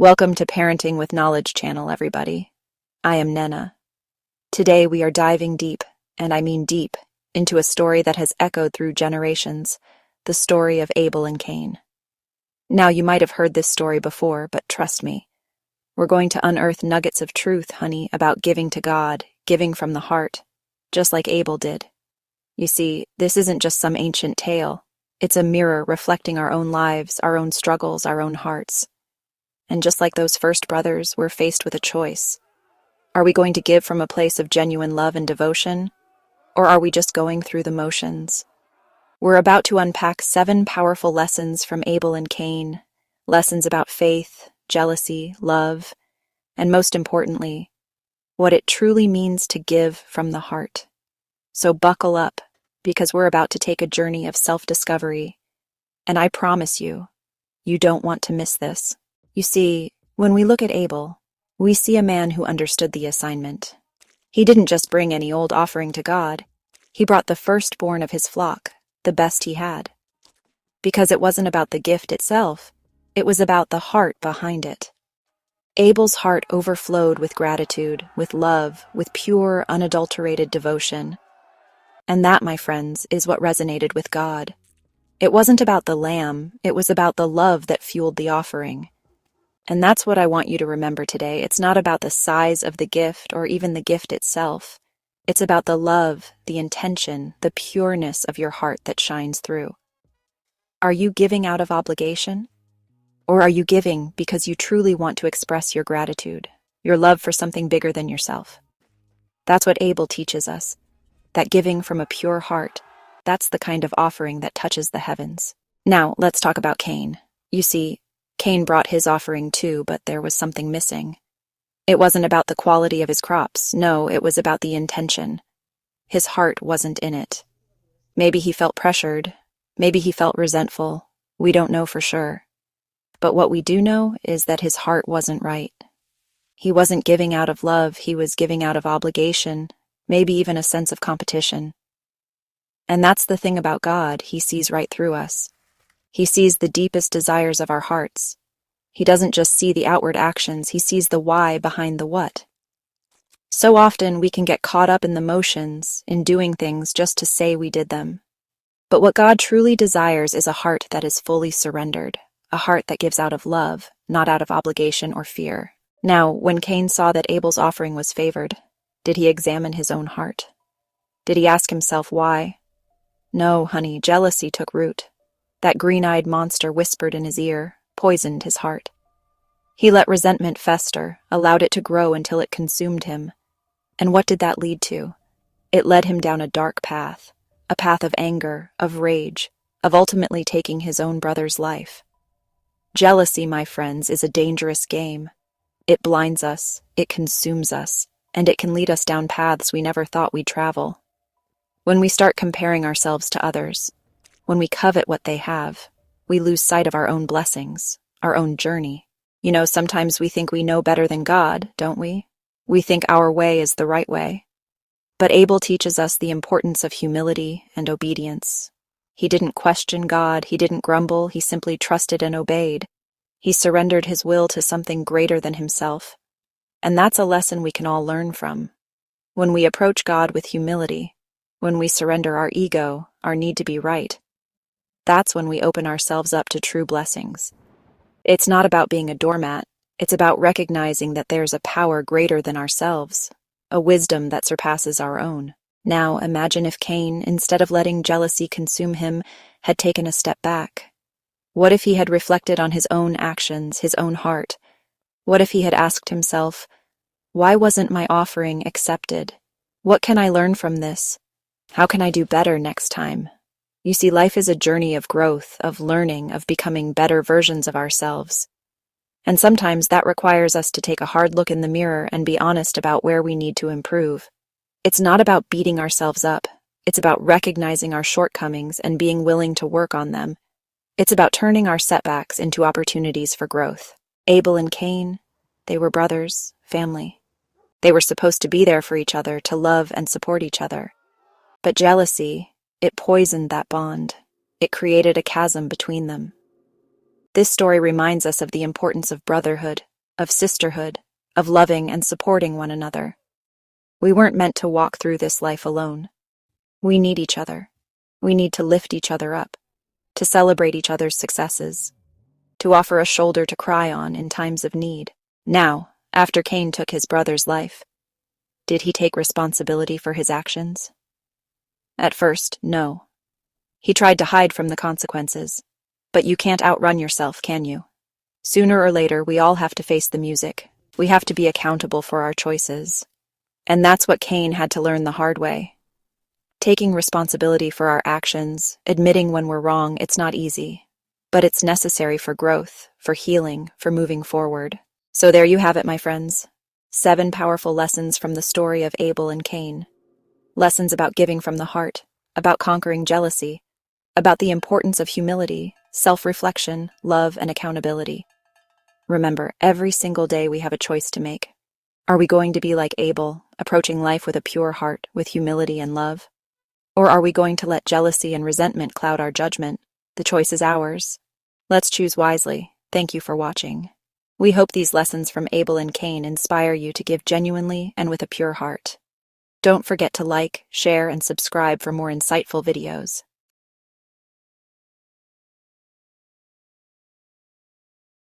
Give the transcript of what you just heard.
Welcome to Parenting with Knowledge channel, everybody. I am Nena. Today we are diving deep, and I mean deep, into a story that has echoed through generations, the story of Abel and Cain. Now, you might have heard this story before, but trust me, we're going to unearth nuggets of truth, honey, about giving to God, giving from the heart, just like Abel did. You see, this isn't just some ancient tale. It's a mirror reflecting our own lives, our own struggles, our own hearts. And just like those first brothers, we're faced with a choice. Are we going to give from a place of genuine love and devotion, or are we just going through the motions? We're about to unpack 7 powerful lessons from Abel and Cain, lessons about faith, jealousy, love, and most importantly, what it truly means to give from the heart. So buckle up, because we're about to take a journey of self-discovery, and I promise you, you don't want to miss this. You see, when we look at Abel, we see a man who understood the assignment. He didn't just bring any old offering to God. He brought the firstborn of his flock, the best he had. Because it wasn't about the gift itself, it was about the heart behind it. Abel's heart overflowed with gratitude, with love, with pure, unadulterated devotion. And that, my friends, is what resonated with God. It wasn't about the lamb, it was about the love that fueled the offering. And that's what I want you to remember today. It's not about the size of the gift or even the gift itself. It's about the love, the intention, the pureness of your heart that shines through. Are you giving out of obligation? Or are you giving because you truly want to express your gratitude, your love for something bigger than yourself? That's what Abel teaches us, that giving from a pure heart, that's the kind of offering that touches the heavens. Now, let's talk about Cain. You see, Cain brought his offering too, but there was something missing. It wasn't about the quality of his crops. No, it was about the intention. His heart wasn't in it. Maybe he felt pressured. Maybe he felt resentful. We don't know for sure. But what we do know is that his heart wasn't right. He wasn't giving out of love. He was giving out of obligation, maybe even a sense of competition. And that's the thing about God. He sees right through us. He sees the deepest desires of our hearts. He doesn't just see the outward actions, he sees the why behind the what. So often we can get caught up in the motions, in doing things just to say we did them. But what God truly desires is a heart that is fully surrendered, a heart that gives out of love, not out of obligation or fear. Now, when Cain saw that Abel's offering was favored, did he examine his own heart? Did he ask himself why? No, honey, jealousy took root. That green-eyed monster whispered in his ear, poisoned his heart. He let resentment fester, allowed it to grow until it consumed him. And what did that lead to? It led him down a dark path, a path of anger, of rage, of ultimately taking his own brother's life. Jealousy, my friends, is a dangerous game. It blinds us, it consumes us, and it can lead us down paths we never thought we'd travel. When we start comparing ourselves to others, when we covet what they have, we lose sight of our own blessings, our own journey. You know, sometimes we think we know better than God, don't we? We think our way is the right way. But Abel teaches us the importance of humility and obedience. He didn't question God, he didn't grumble, he simply trusted and obeyed. He surrendered his will to something greater than himself. And that's a lesson we can all learn from. When we approach God with humility, when we surrender our ego, our need to be right, that's when we open ourselves up to true blessings. It's not about being a doormat. It's about recognizing that there's a power greater than ourselves, a wisdom that surpasses our own. Now, imagine if Cain, instead of letting jealousy consume him, had taken a step back. What if he had reflected on his own actions, his own heart? What if he had asked himself, why wasn't my offering accepted? What can I learn from this? How can I do better next time? You see, life is a journey of growth, of learning, of becoming better versions of ourselves. And sometimes that requires us to take a hard look in the mirror and be honest about where we need to improve. It's not about beating ourselves up. It's about recognizing our shortcomings and being willing to work on them. It's about turning our setbacks into opportunities for growth. Abel and Cain, they were brothers, family. They were supposed to be there for each other, to love and support each other. But jealousy, it poisoned that bond. It created a chasm between them. This story reminds us of the importance of brotherhood, of sisterhood, of loving and supporting one another. We weren't meant to walk through this life alone. We need each other. We need to lift each other up, to celebrate each other's successes, to offer a shoulder to cry on in times of need. Now, after Cain took his brother's life, did he take responsibility for his actions? At first, no. He tried to hide from the consequences. But you can't outrun yourself, can you? Sooner or later, we all have to face the music. We have to be accountable for our choices. And that's what Cain had to learn the hard way. Taking responsibility for our actions, admitting when we're wrong, it's not easy. But it's necessary for growth, for healing, for moving forward. So there you have it, my friends. 7 powerful lessons from the story of Abel and Cain. Lessons about giving from the heart, about conquering jealousy, about the importance of humility, self-reflection, love, and accountability. Remember, every single day we have a choice to make. Are we going to be like Abel, approaching life with a pure heart, with humility and love? Or are we going to let jealousy and resentment cloud our judgment? The choice is ours. Let's choose wisely. Thank you for watching. We hope these lessons from Abel and Cain inspire you to give genuinely and with a pure heart. Don't forget to like, share, and subscribe for more insightful videos.